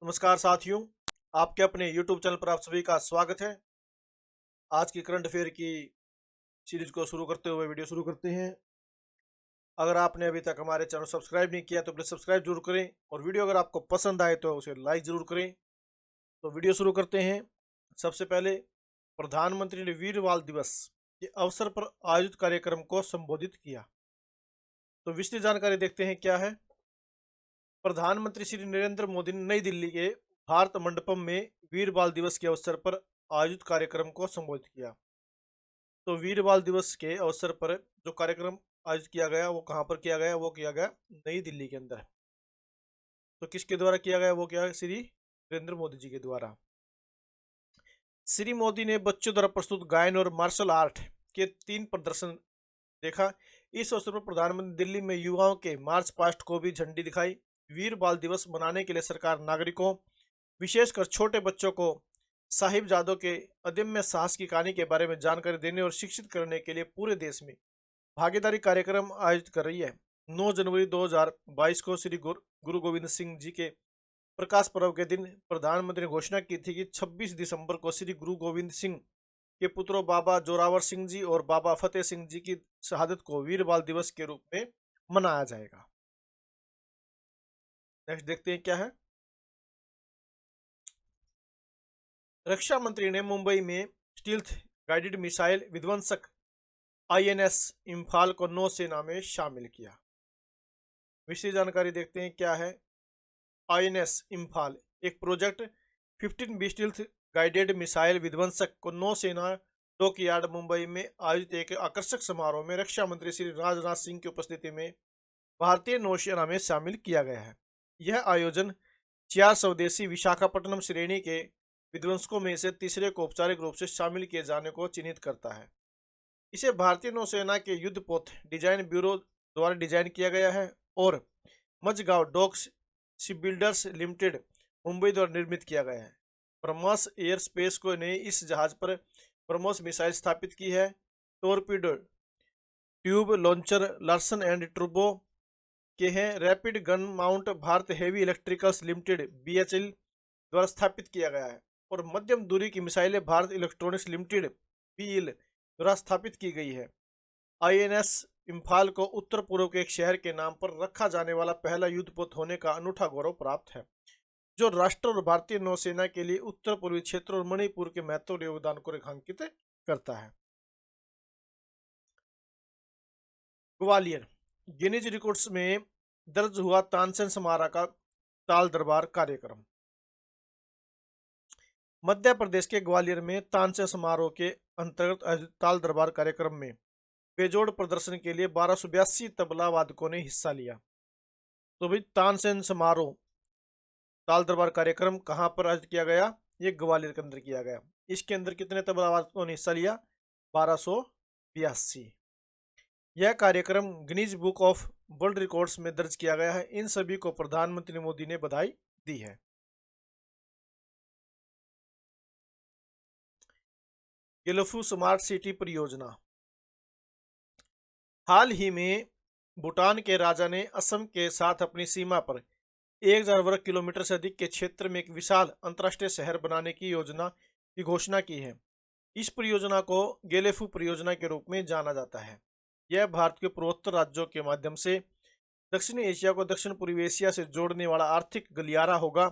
नमस्कार साथियों, आपके अपने YouTube चैनल पर आप सभी का स्वागत है। आज की करंट अफेयर की सीरीज को शुरू करते हुए वीडियो शुरू करते हैं। अगर आपने अभी तक हमारे चैनल सब्सक्राइब नहीं किया तो प्लीज़ सब्सक्राइब जरूर करें और वीडियो अगर आपको पसंद आए तो उसे लाइक जरूर करें। तो वीडियो शुरू करते हैं। सबसे पहले प्रधानमंत्री ने वीर बाल दिवस के अवसर पर आयोजित कार्यक्रम को संबोधित किया। तो विस्तृत जानकारी देखते हैं क्या है। प्रधानमंत्री श्री नरेंद्र मोदी ने नई दिल्ली के भारत मंडपम में वीर बाल दिवस के अवसर पर आयोजित कार्यक्रम को संबोधित किया। तो वीर बाल दिवस के अवसर पर जो कार्यक्रम आयोजित किया गया वो कहाँ पर किया गया, वो किया गया नई दिल्ली के अंदर। तो किसके द्वारा किया गया, वो क्या, श्री नरेंद्र मोदी जी के द्वारा। श्री मोदी ने बच्चों द्वारा प्रस्तुत गायन और मार्शल आर्ट के 3 प्रदर्शन देखा। इस अवसर पर प्रधानमंत्री दिल्ली में युवाओं के मार्च पास्ट को भी झंडी दिखाई। वीर बाल दिवस मनाने के लिए सरकार नागरिकों, विशेषकर छोटे बच्चों को साहिबजादों के अदम्य साहस की कहानी के बारे में जानकारी देने और शिक्षित करने के लिए पूरे देश में भागीदारी कार्यक्रम आयोजित कर रही है। 9 जनवरी 2022 को श्री गुरु गोविंद सिंह जी के प्रकाश पर्व के दिन प्रधानमंत्री ने घोषणा की थी कि 26 दिसंबर को श्री गुरु गोविंद सिंह के पुत्रों बाबा जोरावर सिंह जी और बाबा फतेह सिंह जी की शहादत को वीर बाल दिवस के रूप में मनाया जाएगा। नेक्स्ट देखते हैं क्या है। रक्षा मंत्री ने मुंबई में स्टील्थ गाइडेड मिसाइल विध्वंसक आईएनएस इम्फाल को नौसेना में शामिल किया। विशेष जानकारी देखते हैं क्या है। आईएनएस इम्फाल एक project 15B stealth guided missile विध्वंसक को नौसेना डॉकयार्ड मुंबई में आयोजित एक आकर्षक समारोह में रक्षा मंत्री श्री राजनाथ सिंह की उपस्थिति में भारतीय नौसेना में शामिल किया गया है। यह आयोजन 4 स्वदेशी विशाखापट्टनम श्रेणी के विध्वंसकों में से तीसरे को औपचारिक रूप से शामिल किए जाने को चिन्हित करता है। इसे भारतीय नौसेना के युद्धपोत डिजाइन ब्यूरो द्वारा डिजाइन किया गया है और Mazagon docks shipbuilders limited Mumbai द्वारा निर्मित किया गया है। ब्रह्मोस एयर स्पेस को ने इस जहाज पर ब्रह्मोस मिसाइल स्थापित की है। Torpedo tube launcher Larsen and turbo के हैं। Rapid gun mount Bharat heavy electricals limited BHEL द्वारा स्थापित किया गया है और मध्यम दूरी की मिसाइलें भारत इलेक्ट्रॉनिक्स लिमिटेड BEL द्वारा स्थापित की गई है। आईएनएस इम्फाल को उत्तर पूर्व के एक शहर के नाम पर रखा जाने वाला पहला युद्धपोत होने का अनूठा गौरव प्राप्त है, जो राष्ट्र और भारतीय नौसेना के लिए उत्तर पूर्वी क्षेत्र और मणिपुर के महत्वपूर्ण योगदान को रेखांकित करता है। ग्वालियर गिनीज रिकॉर्ड्स में दर्ज हुआ तानसेन समारोह का ताल दरबार कार्यक्रम। मध्य प्रदेश के ग्वालियर में तानसेन समारोह के अंतर्गत आयोजित ताल दरबार कार्यक्रम में बेजोड़ प्रदर्शन के लिए 1282 तबला वादकों ने हिस्सा लिया। तो भाई तानसेन समारोह ताल दरबार कार्यक्रम कहाँ पर आयोजित किया गया, ये ग्वालियर के अंदर किया गया। इसके अंदर कितने तबला वादकों ने हिस्सा लिया, 1282। यह कार्यक्रम Guinness book of world records में दर्ज किया गया है। इन सभी को प्रधानमंत्री मोदी ने बधाई दी है। गेलफू स्मार्ट सिटी परियोजना। हाल ही में भूटान के राजा ने असम के साथ अपनी सीमा पर 1000 वर्ग किलोमीटर से अधिक के क्षेत्र में एक विशाल अंतर्राष्ट्रीय शहर बनाने की योजना की घोषणा की है। इस परियोजना को गेलेफू परियोजना के रूप में जाना जाता है। यह भारत के पूर्वोत्तर राज्यों के माध्यम से दक्षिणी एशिया को दक्षिण पूर्वी एशिया से जोड़ने वाला आर्थिक गलियारा होगा।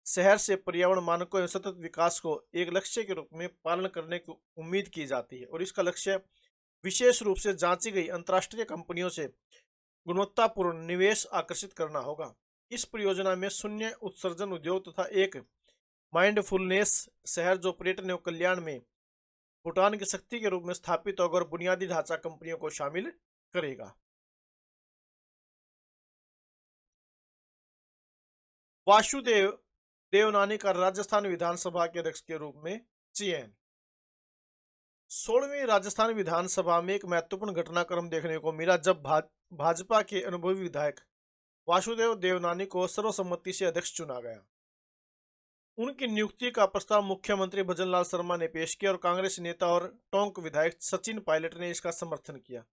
शहर से पर्यावरण मानकों एवं सतत विकास को एक लक्ष्य के रूप में पालन करने की उम्मीद की जाती है और इसका लक्ष्य विशेष रूप से जांची गई अंतर्राष्ट्रीय कंपनियों से गुणवत्तापूर्ण निवेश आकर्षित करना होगा। इस परियोजना में शून्य उत्सर्जन उद्योग तथा एक माइंडफुलनेस शहर जो पर्यटन एवं कल्याण में भूटान की शक्ति के रूप में स्थापित होगा और बुनियादी ढांचा कंपनियों को शामिल करेगा। वासुदेव देवनानी का राजस्थान विधानसभा के अध्यक्ष के रूप में चयन। 16वीं राजस्थान विधानसभा में एक महत्वपूर्ण घटनाक्रम देखने को मिला जब भाजपा के अनुभवी विधायक वासुदेव देवनानी को सर्वसम्मति से अध्यक्ष चुना गया। उनकी नियुक्ति का प्रस्ताव मुख्यमंत्री भजनलाल शर्मा ने पेश किया और कांग्रेस नेता और टोंक विधायक सचिन पायलट ने इसका समर्थन किया,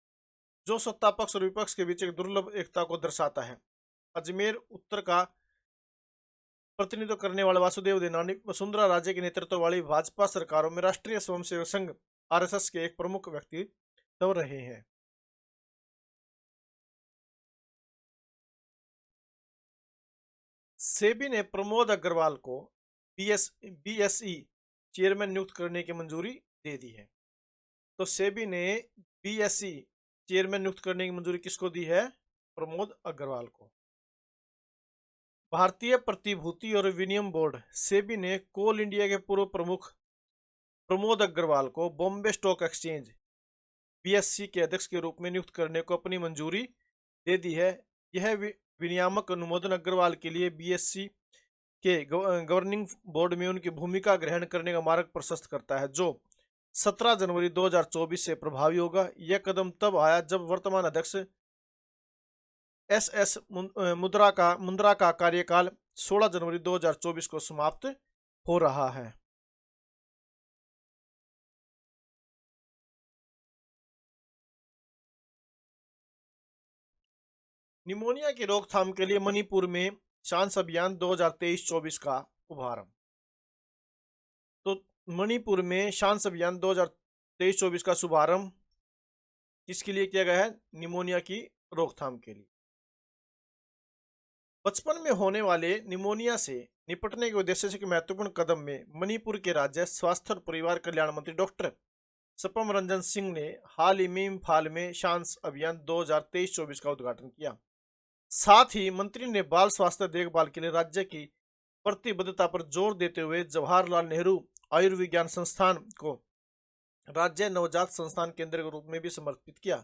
जो सत्ता पक्ष और विपक्ष के बीच एक दुर्लभ एकता को दर्शाता है। अजमेर उत्तर का प्रतिनिधित्व करने वाले वासुदेव देवनानी वसुंधरा राजे के नेतृत्व वाली भाजपा सरकारों में राष्ट्रीय स्वयंसेवक संघ आरएसएस के एक प्रमुख व्यक्तित्व रहे हैं। सेबी ने प्रमोद अग्रवाल को बीएसई चेयरमैन नियुक्त करने की मंजूरी दे दी है। तो सेबी ने बीएसई चेयरमैन नियुक्त करने की मंजूरी किसको दी है? प्रमोद अग्रवाल को। भारतीय प्रतिभूति और विनिमय बोर्ड सेबी ने कोल इंडिया के पूर्व प्रमुख प्रमोद अग्रवाल को बॉम्बे स्टॉक एक्सचेंज बीएसई के अध्यक्ष के रूप में नियुक्त करने को अपनी मंजूरी दे दी है। यह विनियामक अनुमोदन अग्रवाल के लिए बीएसई के गवर्निंग बोर्ड में उनकी भूमिका ग्रहण करने का मार्ग प्रशस्त करता है, जो 17 जनवरी 2024 से प्रभावी होगा। यह कदम तब आया जब वर्तमान अध्यक्ष एस मुंद्रा का कार्यकाल 16 जनवरी 2024 को समाप्त हो रहा है। निमोनिया की रोकथाम के लिए मणिपुर में शांस अभियान 2023-24 का शुभारंभ। तो मणिपुर में शांस अभियान 2023-24 का शुभारंभ किसके लिए किया गया है? निमोनिया की रोकथाम के लिए। बचपन में होने वाले निमोनिया से निपटने के उद्देश्य से एक महत्वपूर्ण कदम में मणिपुर के राज्य स्वास्थ्य और परिवार कल्याण मंत्री डॉक्टर सपम रंजन सिंह ने हाल ही में इम्फाल में शांस अभियान 2023-24 का उद्घाटन किया। साथ ही मंत्री ने बाल स्वास्थ्य देखभाल के लिए राज्य की प्रतिबद्धता पर जोर देते हुए जवाहरलाल नेहरू आयुर्विज्ञान संस्थान को राज्य नवजात संस्थान केंद्र के रूप में भी समर्पित किया।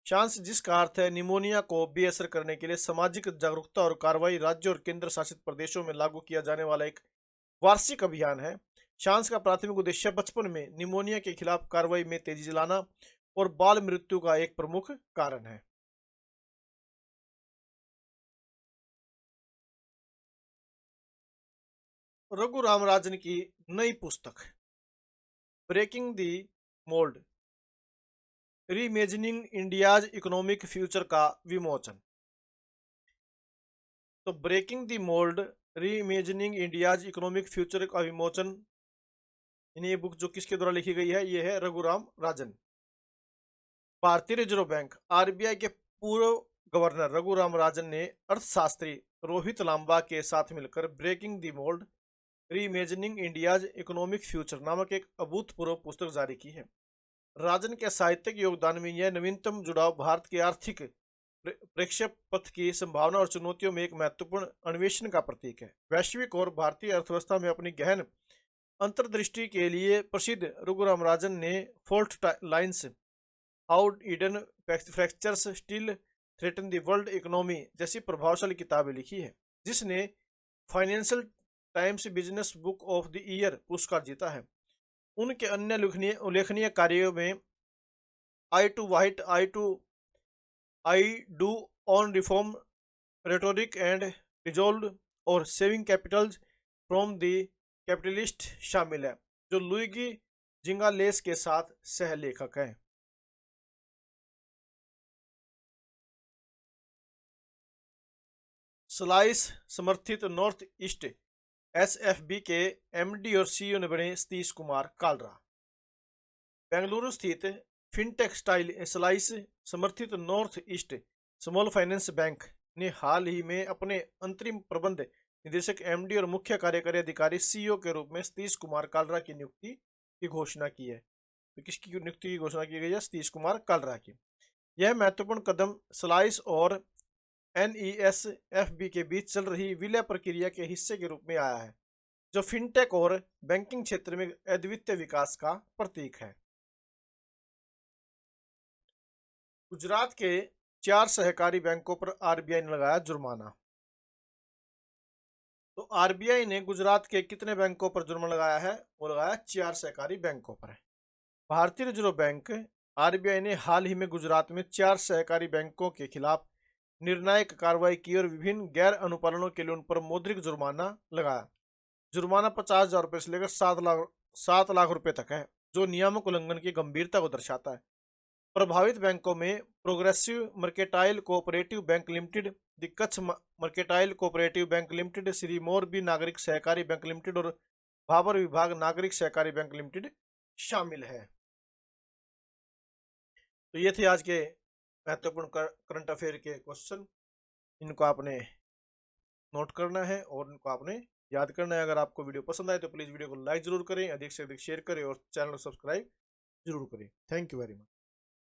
शांस, जिसका अर्थ है निमोनिया को बेअसर करने के लिए सामाजिक जागरूकता और कार्रवाई, राज्यों और केंद्र शासित प्रदेशों में लागू किया जाने वाला एक वार्षिक अभियान है। शांस का प्राथमिक उद्देश्य बचपन में निमोनिया के खिलाफ कार्रवाई में तेजी लाना और बाल मृत्यु का एक प्रमुख कारण है। रघुराम राजन की नई पुस्तक breaking the mould, reimagining India's economic future का विमोचन। तो breaking the mould, reimagining India's economic future का विमोचन, ये बुक जो किसके द्वारा लिखी गई है? ये है रघुराम राजन। भारतीय रिजर्व बैंक आरबीआई के पूर्व गवर्नर रघुराम राजन ने अर्थशास्त्री रोहित लांबा के साथ मिलकर breaking the mould, reimagining India's economic future नामक एक अभूतपूर्व पुस्तक जारी की है। राजन के साहित्यिक योगदान में यह नवीनतम जुड़ाव भारत के आर्थिक प्रेक्षापथ की संभावना और चुनौतियों में एक महत्वपूर्ण अन्वेषण का प्रतीक है। वैश्विक और भारतीय अर्थव्यवस्था में अपनी गहन अंतर्दृष्टि के लिए प्रसिद्ध रघुराम राजन ने fault lines, how hidden fractures still threaten the world economy जैसी प्रभावशाली किताबें लिखी है, जिसने Financial Times business book of the year पुरस्कार जीता है। उनके अन्य उल्लेखनीय कार्यों में I do what, I do on reform, rhetoric and resolve और saving capitals from the capitalist शामिल है, जो लुइगी जिंगालेस के साथ सह लेखक हैं। स्लाइस समर्थित नॉर्थ ईस्ट एसएफबी के एमडी और सीईओ ने बने सतीश कुमार कालरा। बेंगलुरु स्थित फिनटेक स्टाइल स्लाइस समर्थित north east small finance bank ने हाल ही में अपने अंतरिम प्रबंध निदेशक एमडी और मुख्य कार्यकारी अधिकारी सीईओ के रूप में सतीश कुमार कालरा की नियुक्ति की घोषणा की है। तो किसकी नियुक्ति की घोषणा की गई है? सतीश कुमार कालरा की। यह महत्वपूर्ण कदम स्लाइस और एनईएसएफबी के बीच चल रही विलय प्रक्रिया के हिस्से के रूप में आया है, जो फिनटेक और बैंकिंग क्षेत्र में अद्वितीय विकास का प्रतीक है। गुजरात के 4 सहकारी बैंकों पर आरबीआई ने लगाया जुर्माना। तो आरबीआई ने गुजरात के कितने बैंकों पर जुर्माना लगाया है? वो लगाया 4 सहकारी बैंकों पर। भारतीय रिजर्व बैंक आरबीआई ने हाल ही में गुजरात में 4 सहकारी बैंकों के खिलाफ निर्णायक कार्रवाई की और विभिन्न गैर अनुपालनों के लिए उन पर मौद्रिक जुर्माना लगाया। जुर्माना 50,000 रुपये से लेकर 7 लाख रुपए तक है, जो नियामक उल्लंघन की गंभीरता को दर्शाता है। प्रभावित बैंकों में progressive mercantile cooperative bank limited, the Kutch mercantile cooperative bank limited, Shri Morbi नागरिक सहकारी बैंक लिमिटेड और भाबर विभाग नागरिक सहकारी बैंक लिमिटेड शामिल है। तो ये थे आज के महत्वपूर्ण करंट अफेयर के क्वेश्चन। इनको आपने नोट करना है और इनको आपने याद करना है। अगर आपको वीडियो पसंद आए तो प्लीज़ वीडियो को लाइक जरूर करें, अधिक से अधिक शेयर करें और चैनल को सब्सक्राइब जरूर करें। Thank you very much.